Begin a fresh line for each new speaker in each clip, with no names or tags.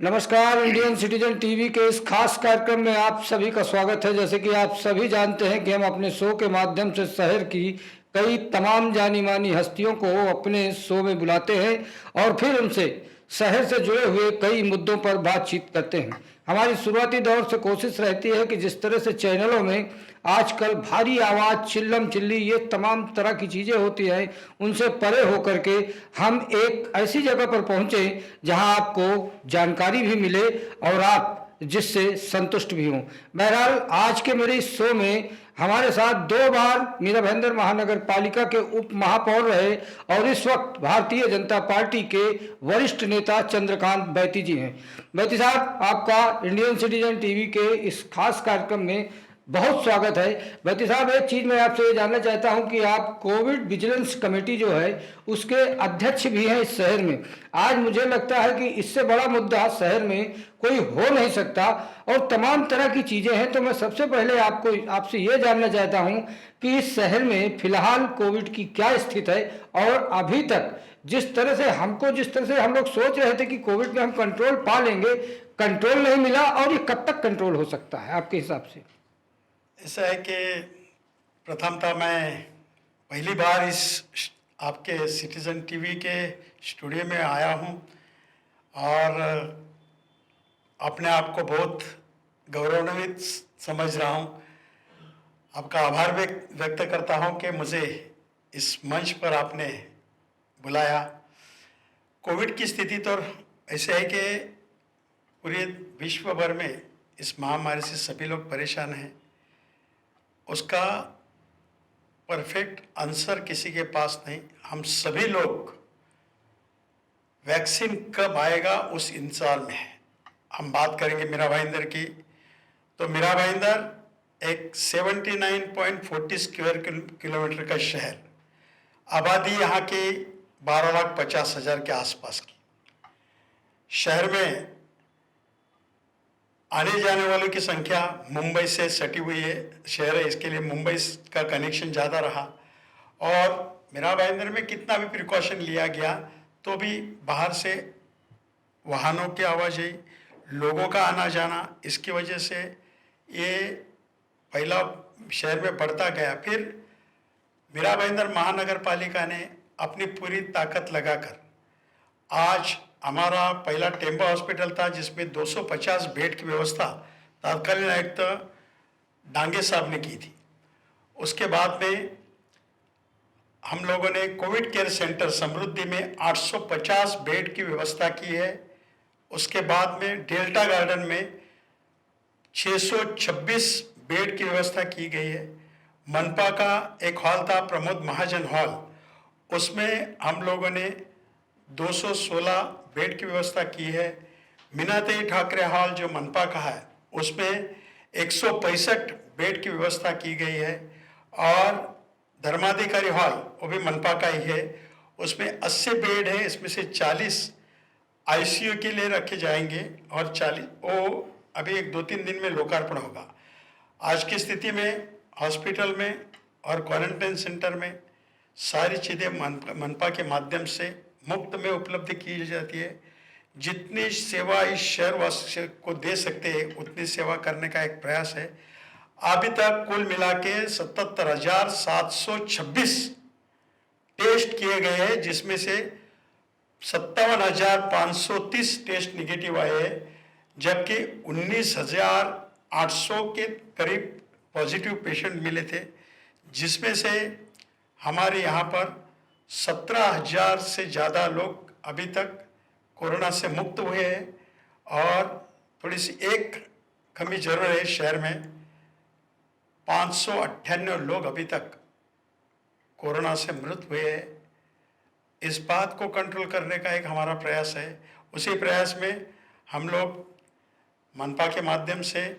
नमस्कार। Indian citizen TV के इस खास कार्यक्रम में आप सभी का स्वागत है। जैसे कि आप सभी जानते हैं कि हम अपने शो के माध्यम से शहर की कई तमाम जानी मानी हस्तियों को अपने शो में बुलाते हैं और फिर उनसे शहर से जुड़े हुए कई मुद्दों पर बातचीत करते हैं। हमारी शुरुआती दौर से कोशिश रहती है कि जिस तरह से चैनलों में आजकल भारी आवाज़, चिल्लम चिल्ली, ये तमाम तरह की चीज़ें होती हैं, उनसे परे होकर के हम एक ऐसी जगह पर पहुँचे जहां आपको जानकारी भी मिले और आप जिससे संतुष्ट भी हों। बहरहाल आज के मेरे इस शो में हमारे साथ 2 बार मीरा भाईंदर महानगर पालिका के उप महापौर रहे और इस वक्त भारतीय जनता पार्टी के वरिष्ठ नेता चंद्रकांत बैती जी हैं। बैती साहब, आपका इंडियन सिटीजन टीवी के इस खास कार्यक्रम में बहुत स्वागत है। बैती साहब, एक चीज़ मैं आपसे ये जानना चाहता हूं कि आप कोविड विजिलेंस कमेटी जो है उसके अध्यक्ष भी हैं इस शहर में। आज मुझे लगता है कि इससे बड़ा मुद्दा शहर में कोई हो नहीं सकता और तमाम तरह की चीज़ें हैं। तो मैं सबसे पहले आपसे ये जानना चाहता हूं कि इस शहर में फिलहाल कोविड की क्या स्थिति है और अभी तक जिस तरह से हम लोग सोच रहे थे कि कोविड में हम कंट्रोल पा लेंगे, कंट्रोल नहीं मिला और ये कब तक कंट्रोल हो सकता है आपके हिसाब से?
ऐसा है कि प्रथमतः मैं पहली बार इस आपके सिटीजन टीवी के स्टूडियो में आया हूं और अपने आप को बहुत गौरवान्वित समझ रहा हूं। आपका आभार व्यक्त करता हूं कि मुझे इस मंच पर आपने बुलाया। कोविड की स्थिति तो ऐसे है कि पूरे विश्व भर में इस महामारी से सभी लोग परेशान हैं। उसका परफेक्ट आंसर किसी के पास नहीं। हम सभी लोग वैक्सीन कब आएगा उस इंतजार में है। हम बात करेंगे मीरा भाईंदर की, तो मीरा भाईंदर एक 79.40 स्क्वायर किलोमीटर का शहर, आबादी यहाँ की 12,50,000 के आसपास की। शहर में आने जाने वालों की संख्या मुंबई से सटी हुई है, शहर है, इसके लिए मुंबई का कनेक्शन ज़्यादा रहा। और मीरा भाईंदर में कितना भी प्रिकॉशन लिया गया तो भी बाहर से वाहनों की आवाजाही, लोगों का आना जाना, इसकी वजह से ये पहला शहर में बढ़ता गया। फिर मीरा भाईंदर महानगर पालिका ने अपनी पूरी ताकत लगाकर आज हमारा पहला टेम्बा हॉस्पिटल था जिसमें 250 बेड की व्यवस्था तत्कालीन आयुक्त डांगे साहब ने की थी। उसके बाद में हम लोगों ने कोविड केयर सेंटर समृद्धि में 850 बेड की व्यवस्था की है। उसके बाद में डेल्टा गार्डन में 626 बेड की व्यवस्था की गई है। मनपा का एक हॉल था, प्रमोद महाजन हॉल, उसमें हम लोगों ने 216 बेड की व्यवस्था की है। मीनादेवी ठाकरे हॉल जो मनपा का है उसमें 165 बेड की व्यवस्था की गई है। और धर्माधिकारी हॉल वो भी मनपा का ही है, उसमें 80 बेड है। इसमें से 40 आईसीयू के लिए रखे जाएंगे और 40 वो अभी 1-2-3 दिन में लोकार्पण होगा। आज की स्थिति में हॉस्पिटल में और क्वारंटाइन सेंटर में सारी चीज़ें मनपा के माध्यम से मुफ्त में उपलब्ध की जाती है। जितनी सेवा इस शहरवासी को दे सकते हैं उतनी सेवा करने का एक प्रयास है। अभी तक कुल मिला के 77,726 टेस्ट किए गए हैं, जिसमें से 57,530 टेस्ट निगेटिव आए हैं, जबकि 19,800 के करीब पॉजिटिव पेशेंट मिले थे, जिसमें से हमारे यहाँ पर 17,000 से ज़्यादा लोग अभी तक कोरोना से मुक्त हुए हैं। और थोड़ी सी एक कमी जरूर है, शहर में 598 लोग अभी तक कोरोना से मृत हुए हैं। इस बात को कंट्रोल करने का एक हमारा प्रयास है। उसी प्रयास में हम लोग मनपा के माध्यम से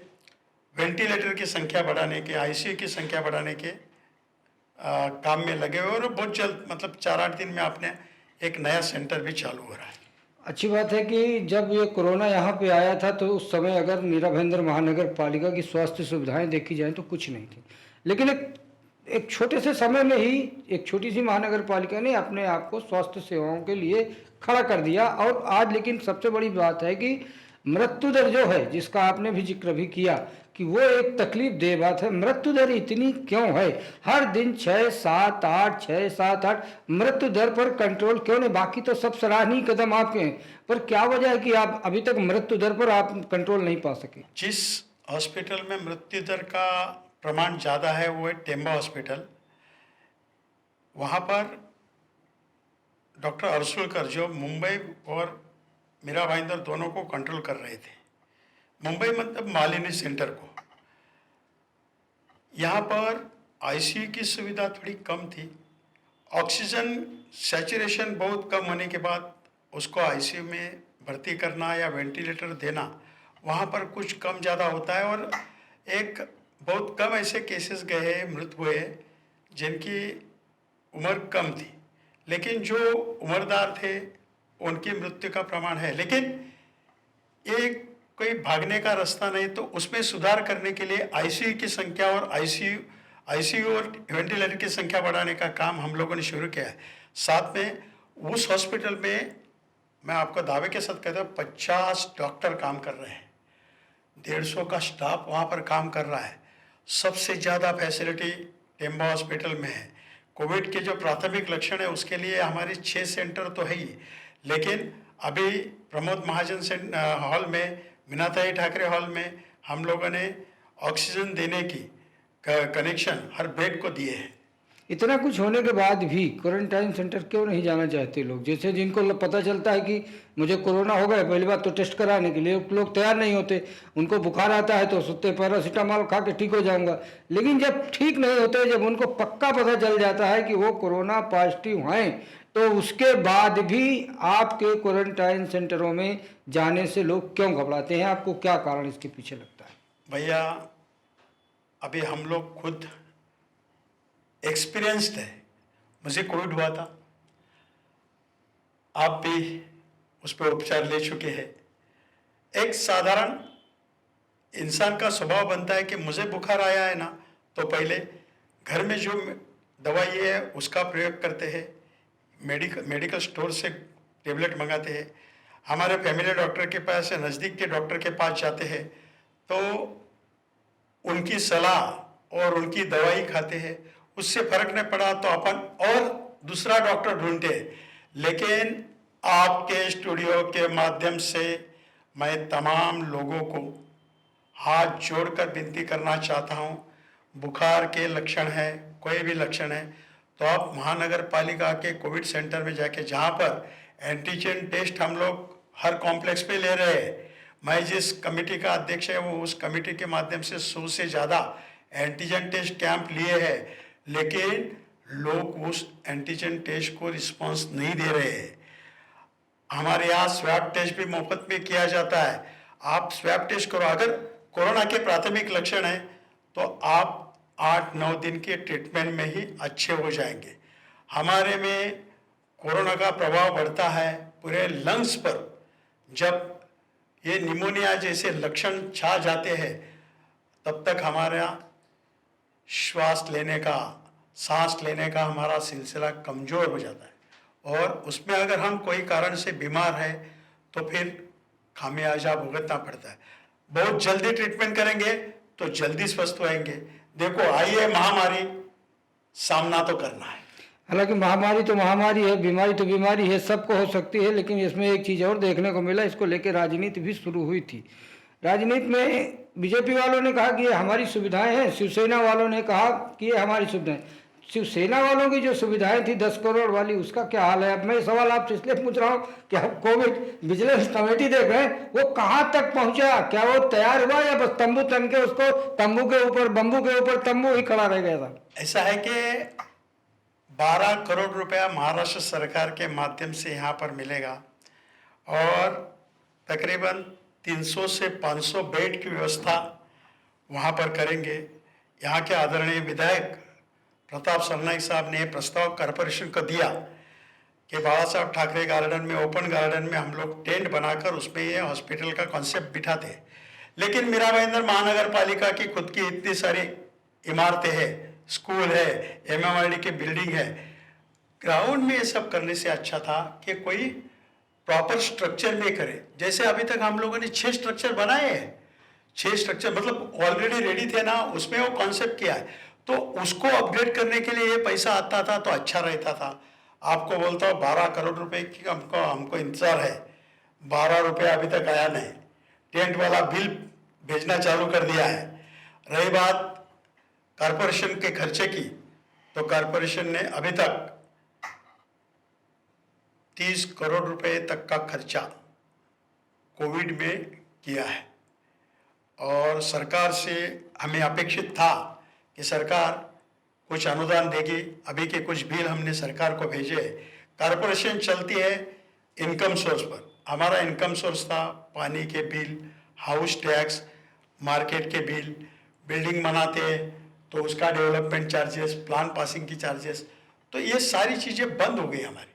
वेंटिलेटर की संख्या बढ़ाने के, आईसीयू की संख्या बढ़ाने के काम में लगे हुए और बहुत जल्द, मतलब 4-8 दिन में आपने एक नया सेंटर भी चालू हो रहा है।
अच्छी बात है कि जब ये कोरोना यहाँ पे आया था तो उस समय अगर मीरा भाईंदर महानगर पालिका की स्वास्थ्य सुविधाएं देखी जाएं तो कुछ नहीं थी, लेकिन एक छोटे से समय में ही एक छोटी सी महानगर पालिका ने अपने आप को स्वास्थ्य सेवाओं के लिए खड़ा कर दिया। और आज लेकिन सबसे बड़ी बात है कि मृत्यु दर जो है, जिसका आपने भी जिक्र भी किया कि वो एक तकलीफ दे बात है, मृत्यु दर इतनी क्यों है? हर दिन 6-7-8 मृत्यु दर पर कंट्रोल क्यों नहीं? बाकी तो सब सराहनीय कदम आपके हैं, पर क्या वजह है कि आप अभी तक मृत्यु दर पर आप कंट्रोल नहीं पा सके?
जिस हॉस्पिटल में मृत्यु दर का प्रमाण ज़्यादा है वो है टेम्बा हॉस्पिटल। वहाँ पर डॉक्टर अर्सुलकर जो मुंबई और मीरा भाईंदर दोनों को कंट्रोल कर रहे थे, मुंबई मतलब मालिनी सेंटर को। यहाँ पर आईसीयू की सुविधा थोड़ी कम थी, ऑक्सीजन सैचुरेशन बहुत कम होने के बाद उसको आईसीयू में भर्ती करना या वेंटिलेटर देना वहाँ पर कुछ कम ज़्यादा होता है। और एक बहुत कम ऐसे केसेस गए मृत हुए जिनकी उम्र कम थी, लेकिन जो उम्रदार थे उनकी मृत्यु का प्रमाण है। लेकिन ये कोई भागने का रास्ता नहीं, तो उसमें सुधार करने के लिए आईसीयू की संख्या और आईसीयू और वेंटिलेटर की संख्या बढ़ाने का काम हम लोगों ने शुरू किया है। साथ में उस हॉस्पिटल में मैं आपको दावे के साथ कहता हूँ 50 डॉक्टर काम कर रहे हैं, 150 का स्टाफ वहाँ पर काम कर रहा है। सबसे ज़्यादा फैसिलिटी टेम्बा हॉस्पिटल में है। कोविड के जो प्राथमिक लक्षण है उसके लिए हमारे 6 सेंटर तो है ही, लेकिन अभी प्रमोद महाजन हॉल में, मीनाताई ठाकरे हॉल में हम लोगों ने ऑक्सीजन देने की कनेक्शन हर बेड को दिए हैं।
इतना कुछ होने के बाद भी क्वारंटाइन सेंटर क्यों नहीं जाना चाहते लोग? जैसे जिनको पता चलता है कि मुझे कोरोना हो गया, पहली बात तो टेस्ट कराने के लिए लोग तैयार नहीं होते। उनको बुखार आता है तो सोचते पैरासीटामोल खा के ठीक हो जाऊंगा, लेकिन जब ठीक नहीं होते, जब उनको पक्का पता चल जाता है कि वो कोरोना पॉजिटिव हैं, तो उसके बाद भी आपके क्वारंटाइन सेंटरों में जाने से लोग क्यों घबराते हैं? आपको क्या कारण इसके पीछे लगता है?
भैया, अभी हम लोग खुद एक्सपीरियंस्ड है। मुझे कोविड हुआ था, आप भी उस पर उपचार ले चुके हैं। एक साधारण इंसान का स्वभाव बनता है कि मुझे बुखार आया है ना, तो पहले घर में जो दवाई है उसका प्रयोग करते हैं, मेडिकल स्टोर से टेबलेट मंगाते हैं, हमारे फैमिली डॉक्टर के पास या नज़दीक के डॉक्टर के पास जाते हैं, तो उनकी सलाह और उनकी दवाई खाते हैं। उससे फर्क नहीं पड़ा तो अपन और दूसरा डॉक्टर ढूंढते हैं। लेकिन आपके स्टूडियो के माध्यम से मैं तमाम लोगों को हाथ जोड़कर विनती करना चाहता हूं, बुखार के लक्षण है, कोई भी लक्षण है, तो आप महानगर पालिका के कोविड सेंटर में जाके, जहां पर एंटीजन टेस्ट हम लोग हर कॉम्प्लेक्स पे ले रहे हैं, मैं जिस कमेटी का अध्यक्ष है वो उस कमेटी के माध्यम से 100 से ज़्यादा एंटीजन टेस्ट कैंप लिए हैं, लेकिन लोग उस एंटीजन टेस्ट को रिस्पांस नहीं दे रहे हैं। हमारे यहाँ स्वैब टेस्ट भी मुफ्त में किया जाता है। आप स्वैब टेस्ट करो, अगर कोरोना के प्राथमिक लक्षण है तो आप 8-9 दिन के ट्रीटमेंट में ही अच्छे हो जाएंगे। हमारे में कोरोना का प्रभाव बढ़ता है पूरे लंग्स पर। जब ये निमोनिया जैसे लक्षण छा जाते हैं तब तक हमारा श्वास लेने का, सांस लेने का हमारा सिलसिला कमज़ोर हो जाता है, और उसमें अगर हम कोई कारण से बीमार है तो फिर खामियाजा भुगतना पड़ता है। बहुत जल्दी ट्रीटमेंट करेंगे तो जल्दी स्वस्थ होएंगे। देखो, आइए, महामारी सामना तो करना है।
हालांकि महामारी तो महामारी है, बीमारी तो बीमारी है, सबको हो सकती है, लेकिन इसमें एक चीज़ और देखने को मिला, इसको लेकर राजनीति भी शुरू हुई थी। राजनीति में बीजेपी वालों ने कहा कि ये हमारी सुविधाएं हैं, शिवसेना वालों ने कहा कि ये हमारी सुविधाएं। शिवसेना वालों की जो सुविधाएं थी 10 करोड़ वाली, उसका क्या हाल है? अब मैं सवाल आपसे इसलिए पूछ रहा हूँ कि हम कोविड विजिलेंस कमेटी देख रहे हैं, वो कहाँ तक पहुँचा? क्या वो तैयार हुआ या बस तंबू तन के उसको तंबू के ऊपर, बम्बू के ऊपर तंबू ही खड़ा रह गया था?
ऐसा है कि 12 करोड़ रुपया महाराष्ट्र सरकार के माध्यम से यहाँ पर मिलेगा, और तकरीबन 300 से 500 बेड की व्यवस्था वहाँ पर करेंगे। यहाँ के आदरणीय विधायक प्रताप सरनाईक साहब ने प्रस्ताव कॉरपोरेशन को दिया कि बाबा साहब ठाकरे गार्डन में, ओपन गार्डन में हम लोग टेंट बनाकर उसमें ये हॉस्पिटल का कॉन्सेप्ट बिठाते हैं। लेकिन मीरा भाईंदर महानगर पालिका की खुद की इतनी सारी इमारतें हैं, स्कूल है, एमएमआरडी की बिल्डिंग है, ग्राउंड में ये सब करने से अच्छा था कि कोई प्रॉपर स्ट्रक्चर में करें। जैसे अभी तक हम लोगों ने 6 स्ट्रक्चर बनाए हैं, 6 स्ट्रक्चर मतलब ऑलरेडी रेडी थे ना, उसमें वो कॉन्सेप्ट किया है, तो उसको अपग्रेड करने के लिए ये पैसा आता था तो अच्छा रहता था। आपको बोलता हूँ 12 करोड़ रुपए की हमको इंतजार है, 12 रुपये अभी तक आया नहीं। टेंट वाला बिल भेजना चालू कर दिया है। रही बात कारपोरेशन के खर्चे की, तो कारपोरेशन ने अभी तक 30 करोड़ रुपए तक का खर्चा कोविड में किया है। और सरकार से हमें अपेक्षित था कि सरकार कुछ अनुदान देगी। अभी के कुछ बिल हमने सरकार को भेजे। कारपोरेशन चलती है इनकम सोर्स पर। हमारा इनकम सोर्स था पानी के बिल, हाउस टैक्स, मार्केट के बिल, बिल्डिंग बनाते हैं तो उसका डेवलपमेंट चार्जेस, प्लान पासिंग की चार्जेस, तो ये सारी चीज़ें बंद हो गई हमारी।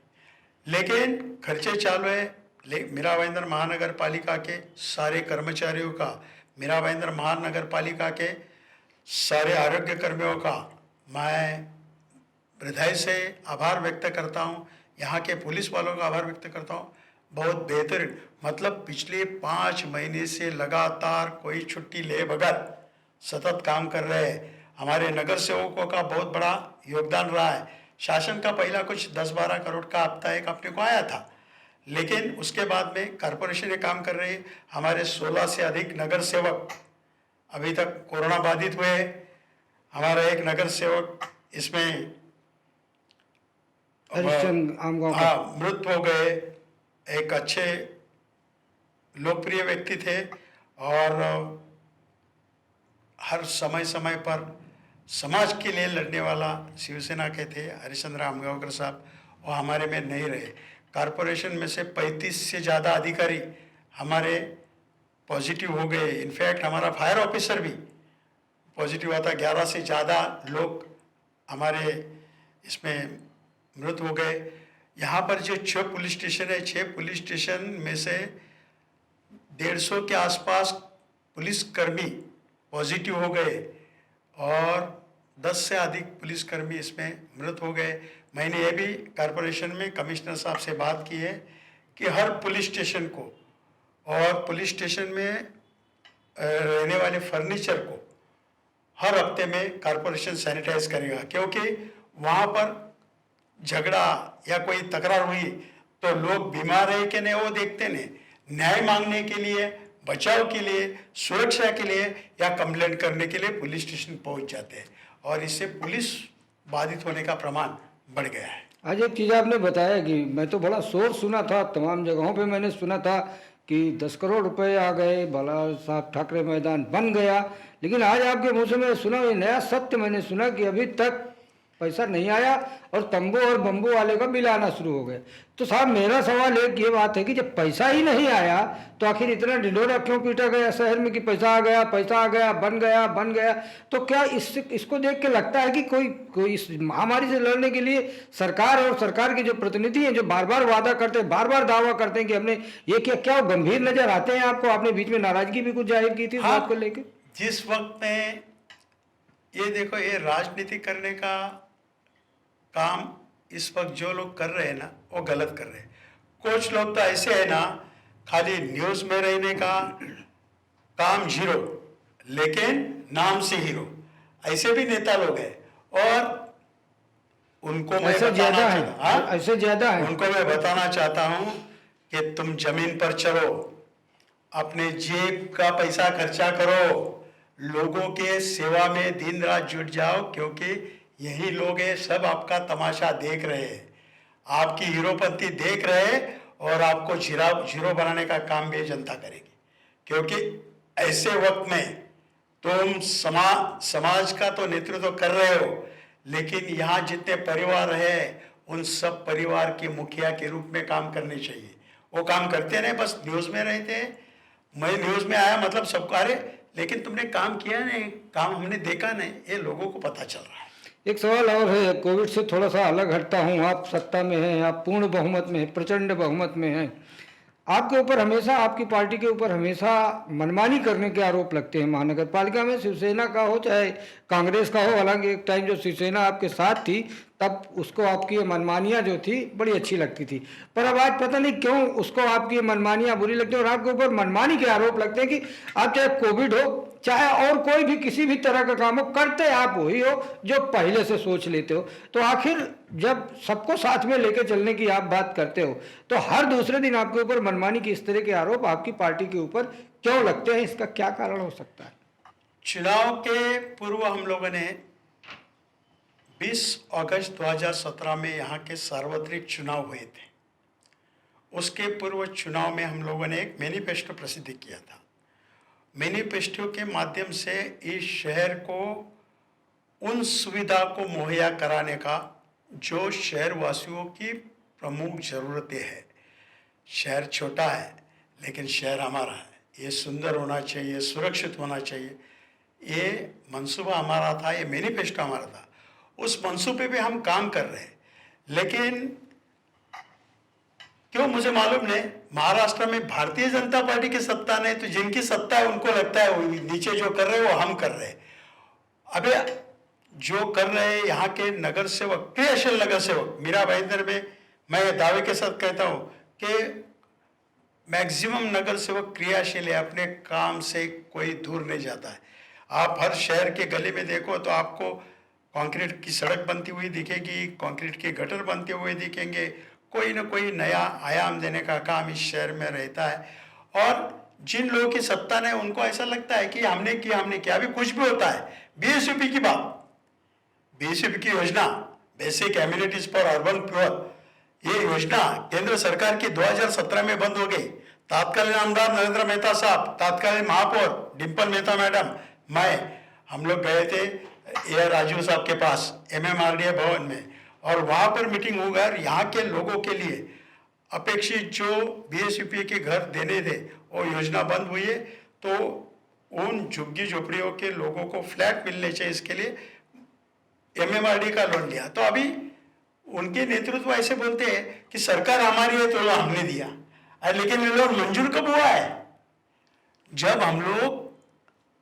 लेकिन खर्चे चालू है। मीरा भाईंदर महानगर पालिका के सारे कर्मचारियों का, मीरा भाईंदर महानगर पालिका के सारे आरोग्य कर्मियों का मैं हृदय से आभार व्यक्त करता हूँ। यहाँ के पुलिस वालों का आभार व्यक्त करता हूँ। बहुत बेहतरीन, मतलब पिछले 5 महीने से लगातार कोई छुट्टी ले बगैर सतत काम कर रहे हैं। हमारे नगर सेवकों का बहुत बड़ा योगदान रहा है। शासन का पहला कुछ 10-12 करोड़ का हफ्ता एक अपने को आया था, लेकिन उसके बाद में कारपोरेशन ये काम कर रही है। हमारे 16 से अधिक नगर सेवक अभी तक कोरोना बाधित हुए। हमारा एक नगर सेवक इसमें मृत हो गए। एक अच्छे लोकप्रिय व्यक्ति थे और हर समय समय पर समाज के लिए लड़ने वाला शिवसेना के थे हरिश्चंद्र आमगांवकर साहब, वो हमारे में नहीं रहे। कारपोरेशन में से 35 से ज़्यादा अधिकारी हमारे पॉजिटिव हो गए। इनफैक्ट हमारा फायर ऑफिसर भी पॉजिटिव हुआ था। 11 से ज़्यादा लोग हमारे इसमें मृत हो गए। यहाँ पर जो 6 पुलिस स्टेशन है, 6 पुलिस स्टेशन में से 150 के आसपास पुलिसकर्मी पॉजिटिव हो गए और 10 से अधिक पुलिसकर्मी इसमें मृत हो गए। मैंने ये भी कारपोरेशन में कमिश्नर साहब से बात की है कि हर पुलिस स्टेशन को और पुलिस स्टेशन में रहने वाले फर्नीचर को हर हफ्ते में कारपोरेशन सैनिटाइज करेगा, क्योंकि वहाँ पर झगड़ा या कोई तकरार हुई तो लोग बीमार है कि नहीं वो देखते नहीं। न्याय मांगने के लिए, बचाव के लिए, सुरक्षा के लिए या कंप्लेंट करने के लिए पुलिस स्टेशन पहुंच जाते हैं और इससे पुलिस बाधित होने का प्रमाण बढ़ गया है।
आज एक चीज़ आपने बताया कि मैं तो बड़ा शोर सुना था, तमाम जगहों पे मैंने सुना था कि 10 करोड़ रुपए आ गए, बाला साहब ठाकरे मैदान बन गया, लेकिन आज आपके मुँह से मैं सुना, ये नया सत्य मैंने सुना कि अभी तक पैसा नहीं आया और तंबू और बम्बू वाले का बिल आना शुरू हो गए। तो साहब मेरा सवाल एक ये बात है कि जब पैसा ही नहीं आया तो आखिर इतना ढिंढोरा क्यों पीटा गया शहर में कि पैसा आ गया, पैसा आ गया, बन गया, बन गया। तो क्या इसको देख के लगता है कि कोई इस महामारी से लड़ने के लिए सरकार और सरकार के जो प्रतिनिधि हैं, जो बार बार वादा करते हैं, बार बार दावा करते हैं कि हमने ये किया, क्या वो गंभीर नजर आते हैं आपको? आपने बीच में नाराजगी भी कुछ जाहिर की थी इस बात को लेकर।
जिस वक्त में ये देखो, ये राजनीति करने का काम इस वक्त जो लोग कर रहे हैं ना, वो गलत कर रहे हैं। कुछ लोग तो ऐसे है ना, खाली न्यूज में रहने का काम जीरो, लेकिन नाम से हीरो, ऐसे भी नेता लोग हैं। और उनको मैं बताना चाहता हूं, उनको मैं बताना चाहता हूं कि तुम जमीन पर चलो, अपने जेब का पैसा खर्चा करो, लोगों के सेवा में दिन रात जुट जाओ, क्योंकि यही लोग हैं सब आपका तमाशा देख रहे हैं, आपकी हीरोपंती देख रहे हैं और आपको जीरो बनाने का भी ये जनता करेगी। क्योंकि ऐसे वक्त में तुम समाज का तो नेतृत्व कर रहे हो, लेकिन यहाँ जितने परिवार है उन सब परिवार के मुखिया के रूप में काम करने चाहिए। वो काम करते नहीं, बस न्यूज में रहते हैं। मैं न्यूज में आया मतलब सबको, अरे लेकिन तुमने काम किया नहीं, काम हमने देखा नहीं, ये लोगों को पता चल रहा है।
एक सवाल और है, कोविड से थोड़ा सा अलग हटता हूँ। आप सत्ता में हैं, आप पूर्ण बहुमत में हैं, प्रचंड बहुमत में हैं। आपके ऊपर हमेशा, आपकी पार्टी के ऊपर हमेशा मनमानी करने के आरोप लगते हैं महानगर पालिका में, शिवसेना का हो चाहे कांग्रेस का हो। हालांकि एक टाइम जो शिवसेना आपके साथ थी तब उसको आपकी ये मनमानियाँ जो थी बड़ी अच्छी लगती थी। पर अब आज पता नहीं क्यों उसको आपकी ये मनमानियाँ बुरी लगती हैं और आपके ऊपर मनमानी के आरोप लगते हैं कि आप चाहे कोविड हो, चाहे और कोई भी किसी भी तरह का काम हो, करते आप वही हो जो पहले से सोच लेते हो। तो आखिर जब सबको साथ में लेके चलने की आप बात करते हो तो हर दूसरे दिन आपके ऊपर मनमानी की इस तरह के आरोप आपकी पार्टी के ऊपर क्यों लगते हैं? इसका क्या कारण हो सकता है?
चुनाव के पूर्व हम लोगों ने 20 अगस्त 2017 में यहाँ के सार्वत्रिक चुनाव हुए थे। उसके पूर्व चुनाव में हम लोगों ने एक मैनिफेस्टो प्रसिद्ध किया था। मैनिफेस्टो के माध्यम से इस शहर को उन सुविधा को मुहैया कराने का जो शहर वासियों की प्रमुख ज़रूरतें हैं। शहर छोटा है लेकिन शहर हमारा है, ये सुंदर होना चाहिए, सुरक्षित होना चाहिए, ये मंसूबा हमारा था, ये मैनिफेस्टो हमारा था। उस मंसूबे पे हम काम कर रहे हैं, लेकिन क्यों मुझे मालूम नहीं, महाराष्ट्र में भारतीय जनता पार्टी की सत्ता नहीं, तो जिनकी सत्ता है उनको लगता है नीचे जो कर रहे हैं वो हम कर रहे हैं। अबे जो कर रहे हैं यहाँ के नगर सेवक, क्रियाशील नगर सेवक, मीरा भाईंदर में मैं दावे के साथ कहता हूँ कि मैक्सिमम नगर सेवक क्रियाशील है, अपने काम से कोई दूर नहीं जाता है। आप हर शहर के गली में देखो तो आपको कंक्रीट की सड़क बनती हुई दिखेगी, कंक्रीट के गटर बनते हुए दिखेंगे, कोई ना कोई नया आयाम देने का काम इस शहर में रहता है। और जिन लोगों की सत्ता नहीं उनको ऐसा लगता है कि हमने किया, अभी कुछ भी होता है। बीएसपी की बात, बीएसपी की योजना basic amenities for urban poor, ये योजना केंद्र सरकार की 2017 में बंद हो गई। तात्कालीन आमदार नरेंद्र मेहता साहब, तात्कालीन महापौर डिम्पल मेहता मैडम, हम लोग गए थे ए राजू साहब के पास एमएमआरडीए भवन में, और वहाँ पर मीटिंग होगा। यहाँ के लोगों के लिए अपेक्षित जो बीएसपी के घर देने थे वो योजना बंद हुई है, तो उन झुग्गी झोपड़ियों के लोगों को फ्लैट मिलने चाहिए, इसके लिए एमएमआरडी का लोन लिया। तो अभी उनके नेतृत्व ऐसे बोलते हैं कि सरकार हमारी है तो हमने दिया, लेकिन ये लोग मंजूर कब हुआ है? जब हम लोग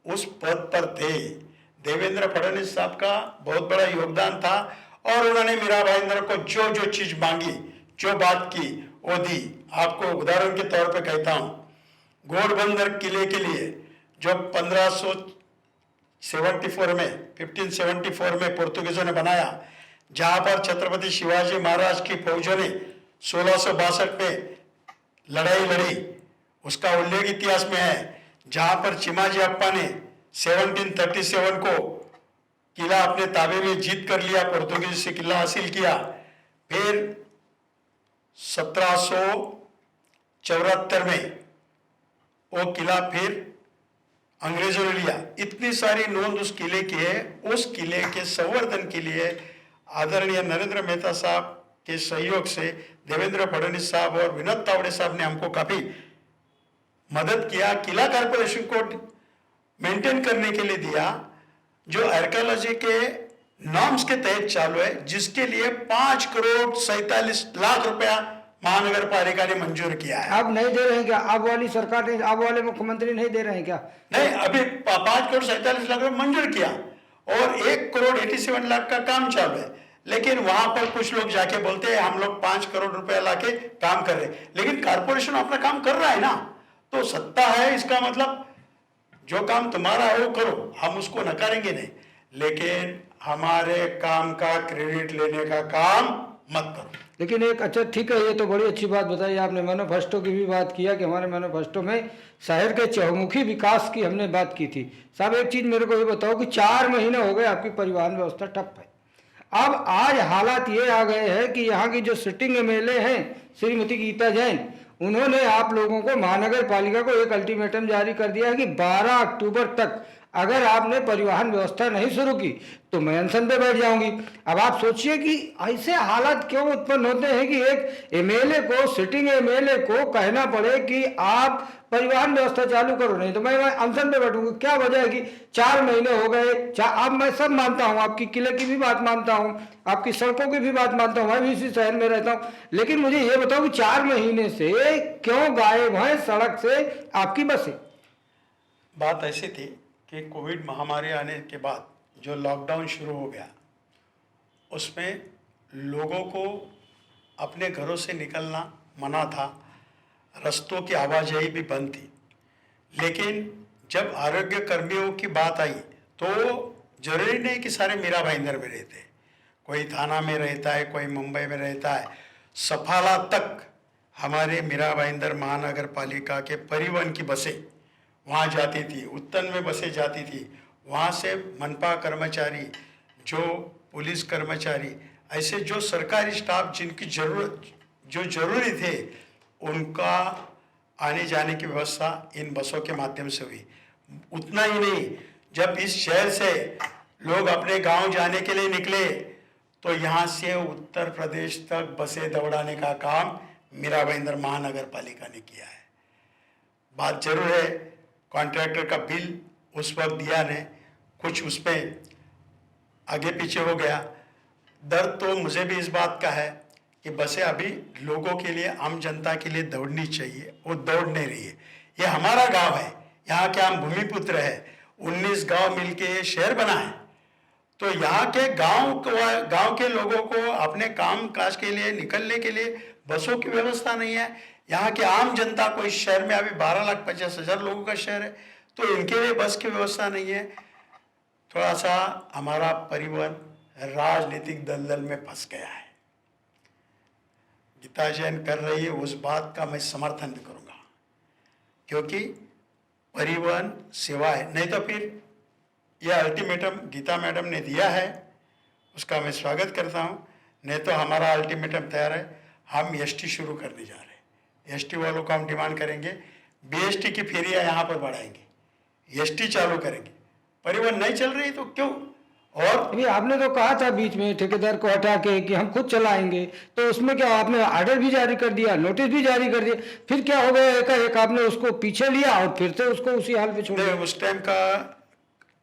उस पद पर थे। देवेंद्र फडणवीस साहब का बहुत बड़ा योगदान था और उन्होंने मीरा भाईंदर को जो जो चीज मांगी, जो बात की, वो दी। आपको उदाहरण के तौर पे कहता हूं, घोड़बंदर किले के लिए जो 1574 में पोर्तुगीजों ने बनाया, जहां पर छत्रपति शिवाजी महाराज की फौजों ने 1662 में लड़ाई लड़ी, उसका उल्लेख इतिहास में है। जहां पर चिमाजी अप्पा ने 1737 को किला अपने ताबे में जीत कर लिया, पोर्तुगीज से किला हासिल किया। फिर 1774 में वो किला फिर अंग्रेजों ने लिया। इतनी सारी नोंद उस किले की है। उस किले के संवर्धन के लिए आदरणीय नरेंद्र मेहता साहब के सहयोग से देवेंद्र फडणवीस साहब और विनोद तावड़े साहब ने हमको काफी मदद किया। किला कॉर्पोरेशन को मेंटेन करने के लिए दिया, जो आर्कियोलॉजी के नॉर्म्स के तहत चालू है, जिसके लिए 5,47,00,000 रुपया महानगर पालिका ने मंजूर किया है।
अब नहीं दे रहे हैं क्या? अब वाली सरकार ने, अब वाले मुख्यमंत्री नहीं दे रहे हैं क्या?
नहीं, अभी 5,47,00,000 रुपये मंजूर किया और 1,87,00,000 का काम चालू है। लेकिन वहां पर कुछ लोग जाके बोलते हैं हम लोग 5 करोड़ रुपया लाके काम कर रहे हैं, लेकिन कारपोरेशन अपना काम कर रहा है ना। तो सत्ता है, इसका मतलब जो काम तुम्हारा है वो करो, हम उसको नकारेंगे नहीं, लेकिन हमारे काम का क्रेडिट लेने का काम मत करो।
लेकिन एक अच्छा, ठीक है, ये तो बड़ी अच्छी बात बताई आपने। मैनिफेस्टो की भी बात किया कि हमारे मैनिफेस्टो में शहर के चहुमुखी विकास की हमने बात की थी। साहब एक चीज़ मेरे को ये बताओ कि 4 महीने हो गए आपकी परिवहन व्यवस्था ठप है। अब आज हालात ये आ गए हैं कि यहाँ की जो सिटिंग एमएलए हैं श्रीमती गीता जैन, उन्होंने आप लोगों को, महानगर पालिका को एक अल्टीमेटम जारी कर दिया है कि 12 अक्टूबर तक अगर आपने परिवहन व्यवस्था नहीं शुरू की तो मैं अनशन पे बैठ जाऊंगी। अब आप सोचिए कि ऐसे हालात क्यों उत्पन्न होते हैं कि एक एमएलए को, सिटिंग एमएलए को कहना पड़े कि आप परिवहन व्यवस्था चालू करो, नहीं तो मैं अनशन पे बैठूंगी। क्या वजह है कि 4 महीने हो गए। अब मैं सब मानता हूँ, आपकी किले की भी बात मानता हूँ, आपकी सड़कों की भी बात मानता हूँ, मैं भी इसी शहर में रहता हूँ, लेकिन मुझे ये बताओ कि 4 महीने से क्यों गायब है सड़क से आपकी बसें?
बात ऐसी थी कि कोविड महामारी आने के बाद जो लॉकडाउन शुरू हो गया, उसमें लोगों को अपने घरों से निकलना मना था, रास्तों की आवाजाही भी बंद थी। लेकिन जब आरोग्य कर्मियों की बात आई तो जरूरी नहीं कि सारे मीरा भाईंदर में रहते हैं, कोई थाना में रहता है, कोई मुंबई में रहता है। सफाला तक हमारे मीरा भाईंदर महानगर पालिका के परिवहन की बसें वहाँ जाती थी, उत्तन में बसें जाती थी। वहाँ से मनपा कर्मचारी, जो पुलिस कर्मचारी, ऐसे जो सरकारी स्टाफ जिनकी ज़रूरत जो जरूरी थे, उनका आने जाने की व्यवस्था इन बसों के माध्यम से हुई। उतना ही नहीं, जब इस शहर से लोग अपने गांव जाने के लिए निकले तो यहाँ से उत्तर प्रदेश तक बसें दौड़ाने का काम मीरा भाईंदर महानगर पालिका ने किया है। बात जरूर है, कॉन्ट्रैक्टर का बिल उस वक्त दिया ने कुछ उस पर आगे पीछे हो गया। दर्द तो मुझे भी इस बात का है कि बसें अभी लोगों के लिए, आम जनता के लिए दौड़नी चाहिए, वो दौड़ नहीं रही है। ये हमारा गांव है, यहाँ के हम भूमिपुत्र है, 19 गांव मिलके ये शहर बना है। तो यहाँ के गांव के लोगों को अपने काम काज के लिए निकलने के लिए बसों की व्यवस्था नहीं है। यहाँ के आम जनता को, इस शहर में अभी 12,50,000 लोगों का शहर है, तो इनके लिए बस की व्यवस्था नहीं है। थोड़ा सा हमारा परिवहन राजनीतिक दलदल में फंस गया है। गीता जैन कर रही है, उस बात का मैं समर्थन भी करूंगा, क्योंकि परिवहन सेवा है। नहीं तो फिर यह अल्टीमेटम गीता मैडम ने दिया है, उसका मैं स्वागत करता हूं। नहीं तो हमारा अल्टीमेटम तैयार है, हम एसटी शुरू करने जा रहे हैं। एसटी वालों को हम डिमांड करेंगे, बीएसटी की फेरियां यहाँ पर बढ़ाएंगे, एसटी चालू करेंगे। परिवहन नहीं चल रही तो क्यों? और
अभी आपने तो कहा था बीच में ठेकेदार को हटा के कि हम खुद चलाएंगे, तो उसमें क्या आपने ऑर्डर भी जारी कर दिया, नोटिस भी जारी कर दिया, फिर क्या हो गया? एक आपने उसको पीछे लिया और फिर से उसको उसी हाल पे छोड़ दिया।
उस टाइम का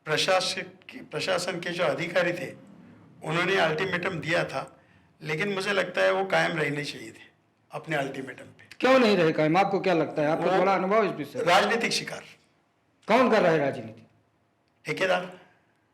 प्रशासन के जो अधिकारी थे, उन्होंने अल्टीमेटम दिया था, लेकिन मुझे लगता है वो कायम रहने चाहिए थे अपने अल्टीमेटम पे।
क्यों नहीं रहे कायम? आपको क्या लगता है? आपको
वो
बड़ा अनुभव इस विषय में।
राजनीतिक शिकार।
कौन कर रहा है राजनीति?
ठेकेदार।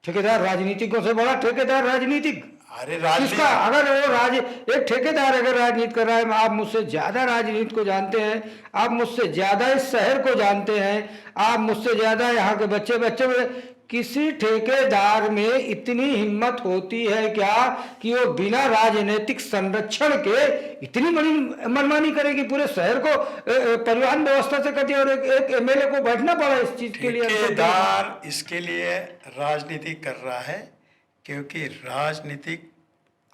ठेकेदार राजनीतिकों से बड़ा ठेकेदार राजनीतिक।
अरे
किसका? अगर वो एक ठेकेदार अगर राजनीति कर रहा है, आप मुझसे ज्यादा राजनीति को जानते हैं, आप मुझसे ज्यादा इस शहर को जानते हैं, आप मुझसे ज्यादा यहाँ के बच्चे में, किसी ठेकेदार में इतनी हिम्मत होती है क्या कि वो बिना राजनीतिक संरक्षण के इतनी बड़ी मनमानी करे कि पूरे शहर को परिवहन व्यवस्था से कटी और एक एमएलए को बैठना पड़ा इस चीज के लिए?
ठेकेदार इसके लिए राजनीति कर रहा है क्योंकि राजनीतिक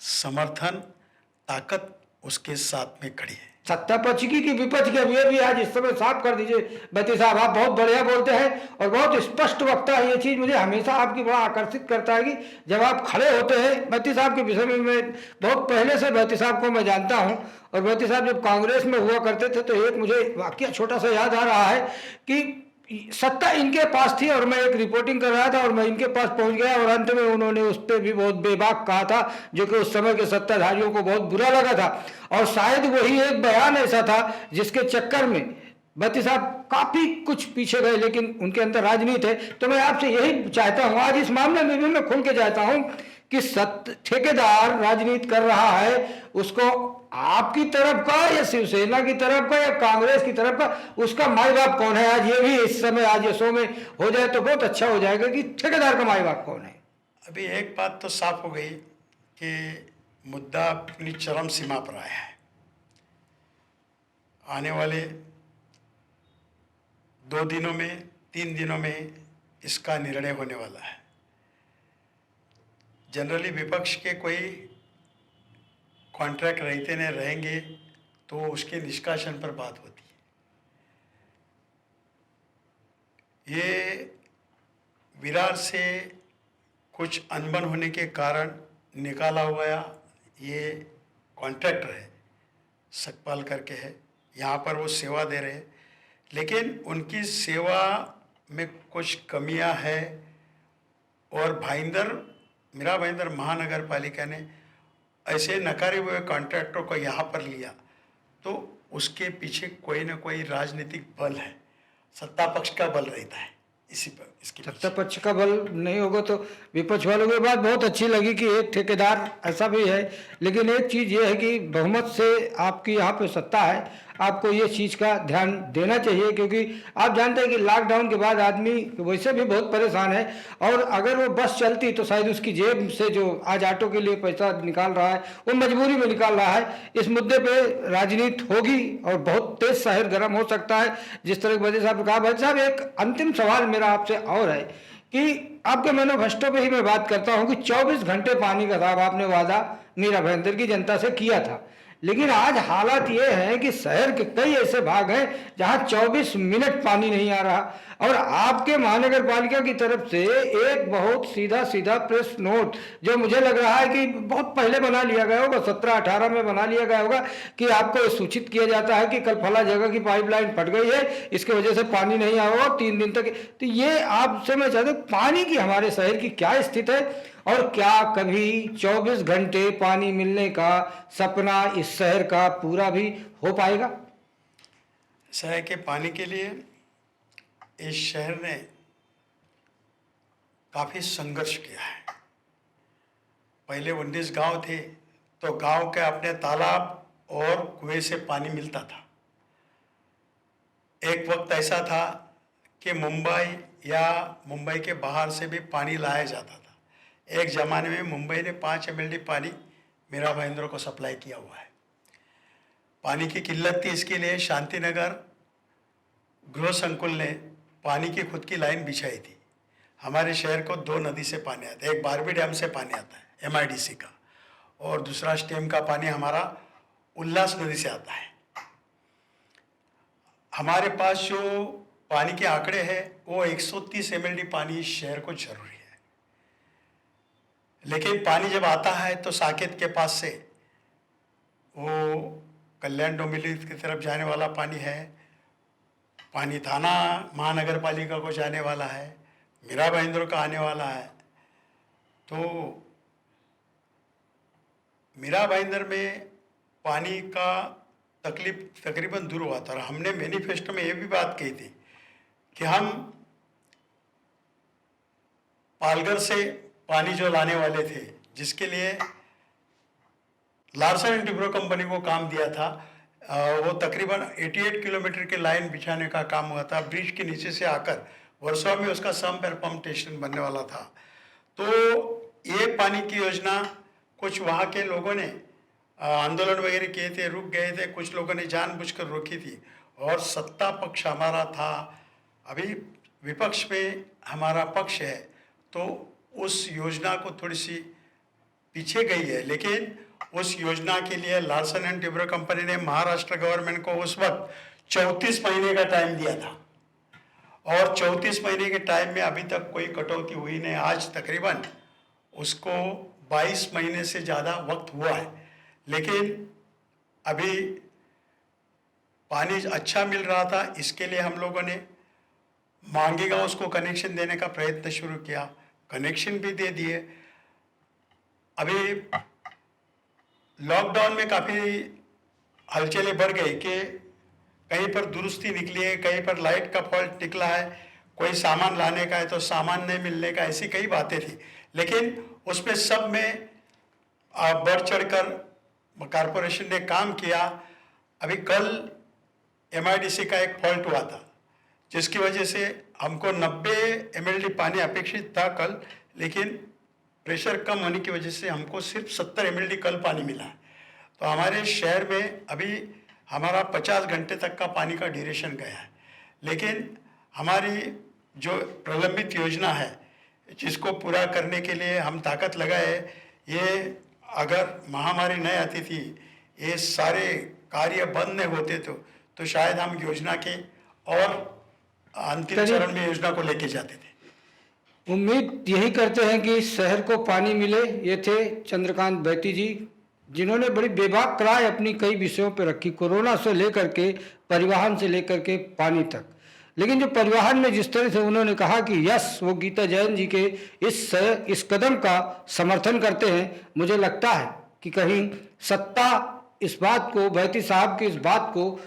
समर्थन ताकत उसके साथ में खड़ी है।
सत्ता पक्ष की विपक्ष की, ये भी आज इस समय साफ कर दीजिए। बत्ती साहब, आप बहुत बढ़िया बोलते हैं और बहुत स्पष्ट वक्ता है। ये चीज मुझे हमेशा आपकी बड़ा आकर्षित करता है कि जब आप खड़े होते हैं। बत्ती साहब के विषय में मैं बहुत पहले से बत्ती साहब को मैं जानता हूं, और बत्ती साहब जब कांग्रेस में हुआ करते थे तो एक मुझे वाकया छोटा सा याद आ रहा है कि सत्ता इनके पास थी और मैं एक रिपोर्टिंग कर रहा था और मैं इनके पास पहुंच गया और अंत में उन्होंने उस पर भी बहुत बेबाक कहा था, जो कि उस समय के सत्ताधारियों को बहुत बुरा लगा था। और शायद वही एक बयान ऐसा था जिसके चक्कर में बत्ती साहब काफी कुछ पीछे गए, लेकिन उनके अंदर राजनीति है। तो मैं आपसे यही चाहता हूं, आज इस मामले में भी मैं खुल के चाहता हूं कि ठेकेदार राजनीति कर रहा है, उसको आपकी तरफ का या शिवसेना की तरफ का या कांग्रेस की तरफ का, उसका माई बाप कौन है? आज ये भी इस समय आज ये शो में हो जाए तो बहुत अच्छा हो जाएगा कि ठेकेदार का माई बाप कौन है।
अभी एक बात तो साफ हो गई कि मुद्दा अपनी चरम सीमा पर आया है। आने वाले 2 दिनों में 3 दिनों में इसका निर्णय होने वाला है। जनरली विपक्ष के कोई कॉन्ट्रैक्ट रहते न रहेंगे तो उसके निष्कासन पर बात होती है। ये विरार से कुछ अनबन होने के कारण निकाला हुआ ये कॉन्ट्रैक्टर है, सकपाल करके है, यहाँ पर वो सेवा दे रहे हैं, लेकिन उनकी सेवा में कुछ कमियां है और मीरा भाईंदर महानगर पालिका ने ऐसे नकारे हुए कॉन्ट्रैक्टर को यहाँ पर लिया, तो उसके पीछे कोई ना कोई राजनीतिक बल है, सत्ता पक्ष का बल रहता है। इसी पर इसके
सत्ता पक्ष का बल नहीं होगा तो विपक्ष वालों की बात बहुत अच्छी लगी कि एक ठेकेदार ऐसा भी है, लेकिन एक चीज़ ये है कि बहुमत से आपकी यहाँ पे सत्ता है, आपको ये चीज़ का ध्यान देना चाहिए, क्योंकि आप जानते हैं कि लॉकडाउन के बाद आदमी वैसे भी बहुत परेशान है, और अगर वो बस चलती तो शायद उसकी जेब से जो आज ऑटो के लिए पैसा निकाल रहा है वो मजबूरी में निकाल रहा है। इस मुद्दे पे राजनीति होगी और बहुत तेज शहर गर्म हो सकता है, जिस तरह की वजह से आपने कहा। भाई साहब, एक अंतिम सवाल मेरा आपसे और है कि आपके मैनिफेस्टो पे ही मैं बात करता हूं कि 24 घंटे पानी का साहब आपने वादा मीरा भाईंदर की जनता से किया था, लेकिन आज हालात ये है कि शहर के कई ऐसे भाग हैं जहां 24 मिनट पानी नहीं आ रहा, और आपके महानगर पालिका की तरफ से एक बहुत सीधा सीधा प्रेस नोट जो मुझे लग रहा है कि बहुत पहले बना लिया गया होगा, 17-18 में बना लिया गया होगा, कि आपको सूचित किया जाता है कि कल फला जगह की पाइपलाइन फट गई है, इसके वजह से पानी नहीं आएगा 3 दिन तक। तो ये आपसे मैं चाहता हूँ, पानी की हमारे शहर की क्या स्थिति है, और क्या कभी 24 घंटे पानी मिलने का सपना इस शहर का पूरा भी हो पाएगा?
शहर के पानी के लिए इस शहर ने काफ़ी संघर्ष किया है। पहले 19 गांव थे, तो गांव के अपने तालाब और कुएं से पानी मिलता था। एक वक्त ऐसा था कि मुंबई या मुंबई के बाहर से भी पानी लाया जाता था। एक ज़माने में मुंबई ने 5 MLD पानी मीरा भाईंदर को सप्लाई किया हुआ है। पानी की किल्लत थी, इसके लिए शांतिनगर गृह संकुल ने पानी की खुद की लाइन बिछाई थी। हमारे शहर को 2 नदी से पानी आता है, एक बारबी डैम से पानी आता है MIDC का, और दूसरा स्टेम का पानी हमारा उल्लास नदी से आता है। हमारे पास जो पानी के आंकड़े हैं वो 130 MLD पानी इस शहर को जरूरी है, लेकिन पानी जब आता है तो साकेत के पास से वो कल्याण डोंबिवली की तरफ जाने वाला पानी है, पानी थाना महानगर पालिका को जाने वाला है, मीरा भाईंदर का आने वाला है। तो मीरा भाईंदर में पानी का तकलीफ तकरीबन दूर हुआ था, और हमने मैनिफेस्टो में ये भी बात कही थी कि हम पालघर से पानी जो लाने वाले थे, जिसके लिए लार्सन एंड टुब्रो कंपनी को काम दिया था, वो तकरीबन 88 किलोमीटर की लाइन बिछाने का काम हुआ था। ब्रिज के नीचे से आकर वर्सोवा में उसका सम्प एंड पंप स्टेशन बनने वाला था। तो ये पानी की योजना कुछ वहाँ के लोगों ने आंदोलन वगैरह किए थे, रुक गए थे, कुछ लोगों ने जानबूझकर रोकी थी, और सत्ता पक्ष हमारा था, अभी विपक्ष में हमारा पक्ष है, तो उस योजना को थोड़ी सी पीछे गई है। लेकिन उस योजना के लिए लार्सन एंड टुब्रो कंपनी ने महाराष्ट्र गवर्नमेंट को उस वक्त 34 महीने का टाइम दिया था, और 34 महीने के टाइम में अभी तक कोई कटौती हुई नहीं। आज तकरीबन उसको 22 महीने से ज़्यादा वक्त हुआ है, लेकिन अभी पानी अच्छा मिल रहा था, इसके लिए हम लोगों ने मांगी गांव उसको कनेक्शन देने का प्रयत्न शुरू किया, कनेक्शन भी दे दिए। अभी लॉकडाउन में काफ़ी हलचलें बढ़ गई कि कहीं पर दुरुस्ती निकली है, कहीं पर लाइट का फॉल्ट निकला है, कोई सामान लाने का है तो सामान नहीं मिलने का, ऐसी कई बातें थी। लेकिन उसमें सब में बढ़ चढ़कर कॉरपोरेशन ने काम किया। अभी कल MIDC का एक फॉल्ट हुआ था, जिसकी वजह से हमको 90 MLD पानी अपेक्षित था कल, लेकिन प्रेशर कम होने की वजह से हमको सिर्फ 70 MLD कल पानी मिला है। तो हमारे शहर में अभी हमारा 50 घंटे तक का पानी का ड्यूरेशन गया है। लेकिन हमारी जो प्रलंबित योजना है, जिसको पूरा करने के लिए हम ताकत लगाए, ये अगर महामारी नहीं आती थी, ये सारे कार्य बंद नहीं होते तो शायद हम योजना के और अंतिम चरण में योजना को लेके जाते थे।
उम्मीद यही करते हैं कि शहर को पानी मिले। ये थे चंद्रकांत बैती जी, जिन्होंने बड़ी बेबाक राय अपनी कई विषयों पर रखी, कोरोना से लेकर के परिवहन से लेकर के पानी तक। लेकिन जो परिवहन में जिस तरह से उन्होंने कहा कि यस, वो गीता जैन जी के इस कदम का समर्थन करते हैं, मुझे लगता है कि कहीं सत्ता इस बात को, बैती साहब की इस बात को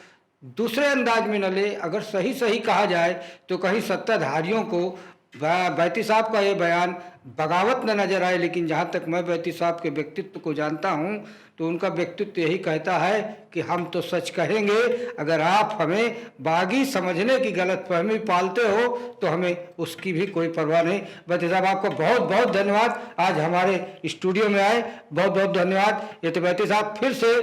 दूसरे अंदाज में न ले। अगर सही सही कहा जाए तो कहीं सत्ताधारियों को बैती साहब का ये बयान बगावत न नजर आए, लेकिन जहाँ तक मैं बैती साहब के व्यक्तित्व को जानता हूँ तो उनका व्यक्तित्व यही कहता है कि हम तो सच कहेंगे, अगर आप हमें बागी समझने की गलतफहमी पालते हो तो हमें उसकी भी कोई परवाह नहीं। बैती साहब आपको बहुत बहुत धन्यवाद, आज हमारे स्टूडियो में आए, बहुत बहुत धन्यवाद। ये तो बैती साहब, फिर से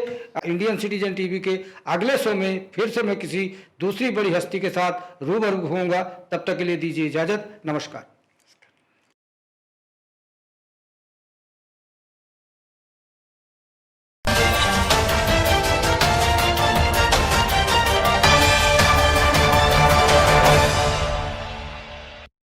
इंडियन सिटीजन टीवी के अगले शो में फिर से मैं किसी दूसरी बड़ी हस्ती के साथ रूबरू होऊंगा। तब तक के लिए दीजिए इजाजत, नमस्कार।